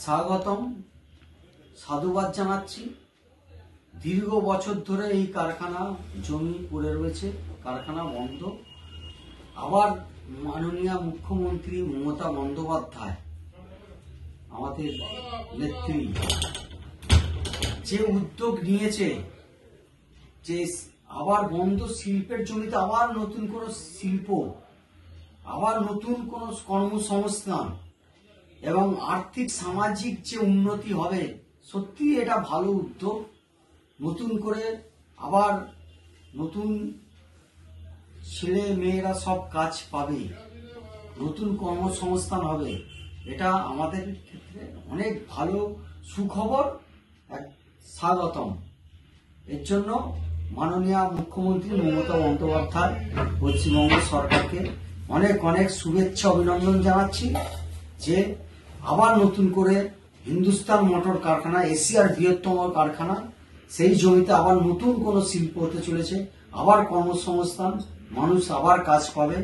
স্বাগতম, সাধুবাদ জানাচ্ছি। দীর্ঘ বছর ধরে এই কারখানা জমি পড়ে রয়েছে, কারখানা বন্ধ। আবার মাননীয় মুখ্যমন্ত্রী মমতা বন্দ্যোপাধ্যায় আমাদের নেত্রী যে উদ্যোগ নিয়েছে, যে আবার বন্ধ শিল্পের জমিতে আবার নতুন কোনো শিল্প, আবার নতুন কোনো কর্মসংস্থান এবং আর্থিক সামাজিক যে উন্নতি হবে, সত্যি এটা ভালো উদ্যোগ। নতুন করে আবার নতুন ছেলে মেয়েরা সব কাজ পাবে, নতুন কর্মসংস্থান হবে, এটা আমাদের ক্ষেত্রে অনেক ভালো সুখবর। স্বাগতম। এর জন্য মাননীয় মুখ্যমন্ত্রী মমতা বন্দ্যোপাধ্যায় পশ্চিমবঙ্গ সরকারকে অনেক অনেক শুভেচ্ছা অভিনন্দন জানাচ্ছি যে আবার নতুন করে হিন্দুস্তান মোটর কারখানা, এশিয়ার বৃহত্তম কারখানা, সেই জমিতে আবার নতুন কোনো শিল্প হতে চলেছে, আবার কর্মসংস্থান, মানুষ আবার কাজ পাবে,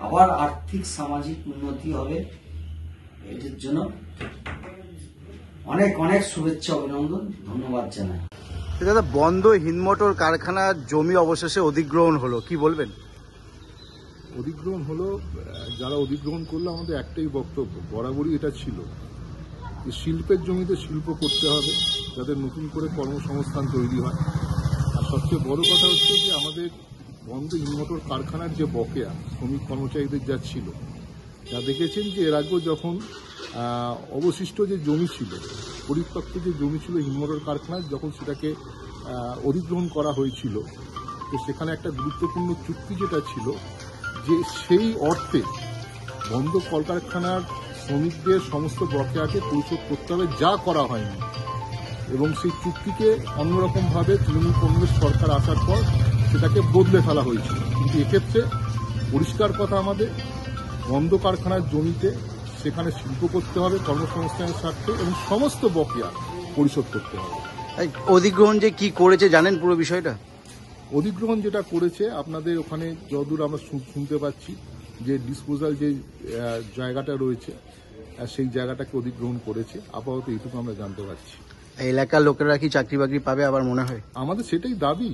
আবার আর্থিক সামাজিক উন্নতি হবে। এটির জন্য অনেক অনেক শুভেচ্ছা অভিনন্দন, ধন্যবাদ জানাই। দাদা, বন্ধ হিন্দমোটর কারখানার জমি অবশেষে অধিগ্রহণ হলো, কি বলবেন? অধিগ্রহণ হলো, যারা অধিগ্রহণ করলো আমাদের একটাই বক্তব্য, বরাবরই এটা ছিল যে শিল্পের জমিতে শিল্প করতে হবে, যাদের নতুন করে কর্মসংস্থান তৈরি হয়। আর সবচেয়ে বড় কথা হচ্ছে যে আমাদের বন্ধ হিন্দমোটর কারখানার যে বকেয়া শ্রমিক কর্মচারীদের যা ছিল, যা দেখেছেন যে এর আগেও যখন অবশিষ্ট যে জমি ছিল, পরিত্যক্ত যে জমি ছিল হিন্দমোটর কারখানার, যখন সেটাকে অধিগ্রহণ করা হয়েছিল, তো সেখানে একটা গুরুত্বপূর্ণ চুক্তি যেটা ছিল যে সেই অর্থে বন্ধ কলকারখানার শ্রমিকদের সমস্ত বকেয়াকে পরিশোধ করতে হবে, যা করা হয়নি। এবং সেই চুক্তিকে অন্যরকমভাবে তৃণমূল কংগ্রেস সরকার আসার পর সেটাকে বদলে ফেলা হয়েছিল। কিন্তু এক্ষেত্রে পরিষ্কার কথা, আমাদের বন্ধ কারখানার জমিতে সেখানে শিল্প করতে হবে কর্মসংস্থানের স্বার্থে, এবং সমস্ত বকেয়া পরিশোধ করতে হবে। অধিগ্রহণ যে কি করেছে জানেন পুরো বিষয়টা? অধিগ্রহণ যেটা করেছে, আপনাদের ওখানে যতদূর আমরা শুনতে পাচ্ছি যে ডিসপোজাল যে জায়গাটা রয়েছে, সেই জায়গাটাকে অধিগ্রহণ করেছে। আপাতত এইটুকু আমরা জানতে পারছি। এলাকার লোকেরা কি চাকরি বাকরি পাবে আবার মনে হয়? আমাদের সেটাই দাবি,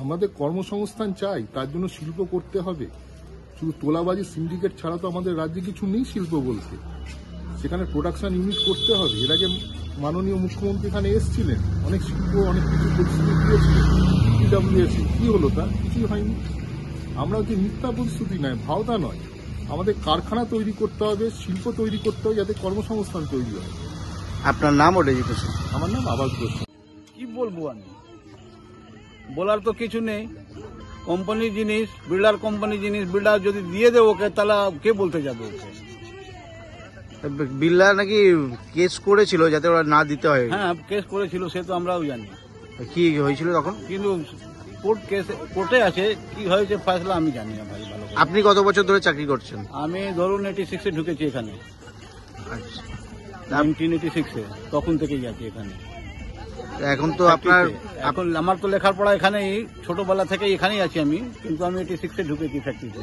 আমাদের কর্মসংস্থান চাই, তার জন্য শিল্প করতে হবে। শুধু তোলাবাজি সিন্ডিকেট ছাড়া তো আমাদের রাজ্যে কিছু নেই শিল্প বলতে। সেখানে প্রোডাকশন ইউনিট করতে হবে। এর আগে মাননীয় মুখ্যমন্ত্রী এখানে এসেছিলেন, অনেক শিল্প অনেক কিছু প্রতিশ্রুতি দিয়েছিলেন। পিডব্লিউএসি কি হলো? তা কিছুই হয়নি। আমরা যে মিথ্যা প্রতিশ্রুতি নয়, ভাওতা নয়, আমাদের কারখানা তৈরি করতে হবে, শিল্প তৈরি করতে হবে, যাতে কর্মসংস্থান তৈরি হয়। আপনার নাম ও রেজিস্ট্রেশন? আমার নাম আবাস ঘোষ। কি বলবো আমি, বলার তো কিছু নেই। কোম্পানির জিনিস, বিল্ডার কোম্পানির জিনিস, বিল্ডার যদি দিয়ে দেয় ওকে, তাহলে কে বলতে যাবে ওকে? বিল্ডার নাকি কেস করেছিল যাতে ওরা না দিতে হয়। হ্যাঁ, কেস করেছিল, সে তো আমরাও জানি। কি হয়েছিল তখন? কিন্তু কোর্টে আছে, কি হয়েছে ফয়সলা আমি জানি না ভাই ভালো করে। আপনি কত বছর ধরে চাকরি করছেন? আমি ধরুন 86-এ ঢুকেছি এখানে। আচ্ছা, 1986-এ, তখন থেকেই আছি এখানে। এখন তো আপনার, এখন আমার তো লেখার পড়া এখানেই, ছোটবেলা থেকেই এখানেই আছি আমি, কিন্তু আমি 86-এ ঢুকেছি ফ্যাক্টরিতে।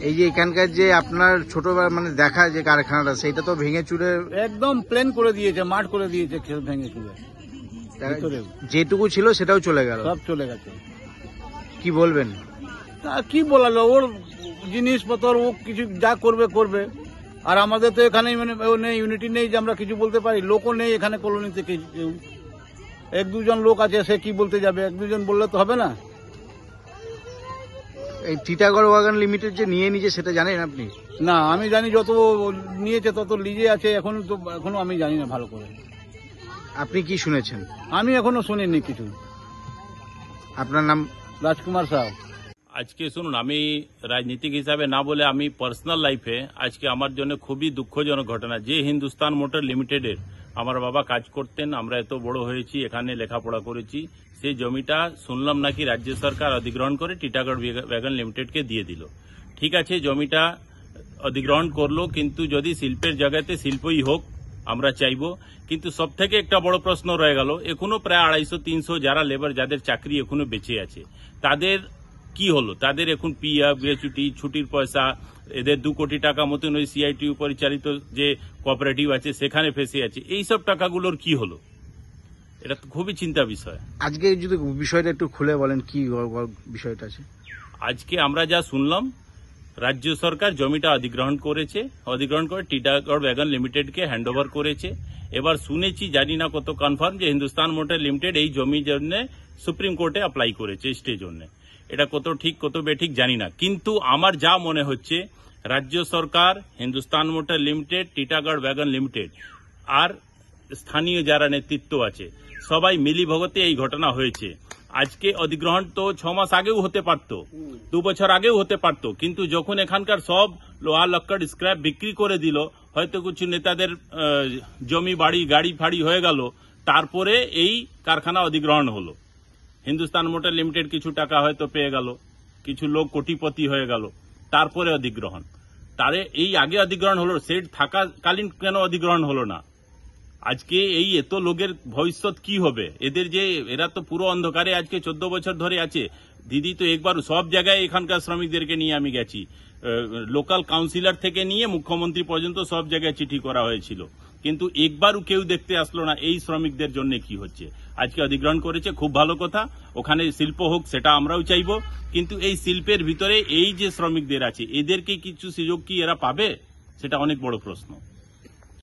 এই যে এখানকার যে আপনার ছোটবেলা মানে দেখা যে কারখানাটা, সেইটা তো ভেঙে চুরে একদম প্লেন করে দিয়েছে, মাঠ করে দিয়েছে, ভেঙে চুরে। যেটুকু ছিল সেটাও চলে গেল, সব চলে গেছে। কি বলবেন? তা কি বলালো, ওর জিনিসপত্র ও কিছু যা করবে করবে। আর আমাদের তো এখানে মানে নেই, ইউনিটি নেই যে আমরা কিছু বলতে পারি। লোকও নেই এখানে কলোনিতে কেউ, এক দুজন লোক আছে, সে কি বলতে যাবে? এক দুজন বললে তো হবে না। এই টিটাগড় ওয়াগন লিমিটেড যে নিয়ে নিয়েছে সেটা জানেন আপনি? না, আমি জানি যত নিয়েছে তত লিজে আছে, এখনো আমি জানি না ভালো করে। আপনি কি শুনেছেন? আমি এখনো শুনিনি কিছু। আপনার নাম? রাজকুমার সাহ। আজকে শুনুন, আমি রাজনীতিক হিসাবে না বলে আমি পার্সোনাল লাইফে আজকে আমার জন্য খুবই দুঃখজনক ঘটনা। যে হিন্দুস্তান মোটর লিমিটেডের আমার বাবা কাজ করতেন, আমরা এত বড় হয়েছি, এখানে লেখাপড়া করেছি, সেই জমিটা শুনলাম নাকি রাজ্য সরকার অধিগ্রহণ করে টিটাগড় ওয়াগন লিমিটেডকে দিয়ে দিল। ঠিক আছে, জমিটা অধিগ্রহণ করলো, কিন্তু যদি শিল্পের জায়গাতে শিল্পই হোক আমরা চাইব। কিন্তু সব থেকে একটা বড় প্রশ্ন রয়ে গেল, এখনো প্রায় 250-300 যারা লেবার, যাদের চাকরি এখনো বেঁচে আছে, তাদের কি হলো? তাদের এখন পিএফ, গ্র্যাচুইটি, ছুটির পয়সা, এদের 2 কোটি টাকা মতন ওই সিআইটিউ পরিচালিত যে কোঅপারেটিভ আছে সেখানে ফেসে আছে। এইসব টাকাগুলোর কি হলো, এটা তো খুবই চিন্তা বিষয়। আজকে যদি বিষয়টা একটু খুলে বলেন কি বিষয়টা আছে। আজকে আমরা যা শুনলাম, রাজ্য সরকার জমিটা অধিগ্রহণ করে টিটাগড় ওয়াগন লিমিটেডকে হ্যান্ডওভার করেছে। এবার শুনেছি, জানি না কত কনফার্ম, যে হিন্দুস্তান মোটর লিমিটেড এই জমির জন্য সুপ্রিম কোর্টে অ্যাপ্লাই করেছে স্টের জন্য। এটা কত ঠিক কত বেঠিক জানি না, কিন্তু আমার যা মনে হচ্ছে রাজ্য সরকার, Hindustan motor limited, Titagarh wagon limited আর স্থানীয় যারা নেতৃত্ব আছে সবাই মিলিভগতে এই ঘটনা হয়েছে। আজকে অধিগ্রহণ তো 6 মাস আগেও হতে পারত, 2 বছর আগেও হতে পারত, কিন্তু যখন এখানকার সব লোহা লক্কড় স্ক্র্যাপ বিক্রি করে দিল, হয়তো কিছু নেতাদের জমি বাড়ি গাড়ি ফাড়ি হয়ে গেল, তারপরে এই কারখানা অধিগ্রহণ হলো। হিন্দুস্তান মোটর লিমিটেড কিছু টাকা হয়তো পেয়ে গেল, কিছু লোক কোটিপতি হয়ে গেল, তারপরে অধিগ্রহণ। তারে এই আগে অধিগ্রহণ হলো, সেট থাকাকালীন কেন অধিগ্রহণ হলো না? আজকে এই এত লোকের ভবিষ্যৎ কি হবে? এরা তো পুরো অন্ধকারে আজকে 14 বছর ধরে আছে। দিদি তো একবার সব জায়গায় এখানকার শ্রমিকদেরকে নিয়ে আমি গেছি, লোকাল কাউন্সিলর থেকে নিয়ে মুখ্যমন্ত্রী পর্যন্ত সব জায়গায় চিঠি করা হয়েছিল, কিন্তু একবারও কেউ দেখতে আসলো না এই শ্রমিকদের জন্য কি হচ্ছে। আজকে অধিগ্রহণ করেছে, খুব ভালো কথা, ওখানে শিল্প হোক সেটা আমরাও চাইব, কিন্তু এই শিল্পের ভিতরে এই যে শ্রমিকদের আছে এদেরকে কিছু সুযোগ কি এরা পাবে, সেটা অনেক বড় প্রশ্ন।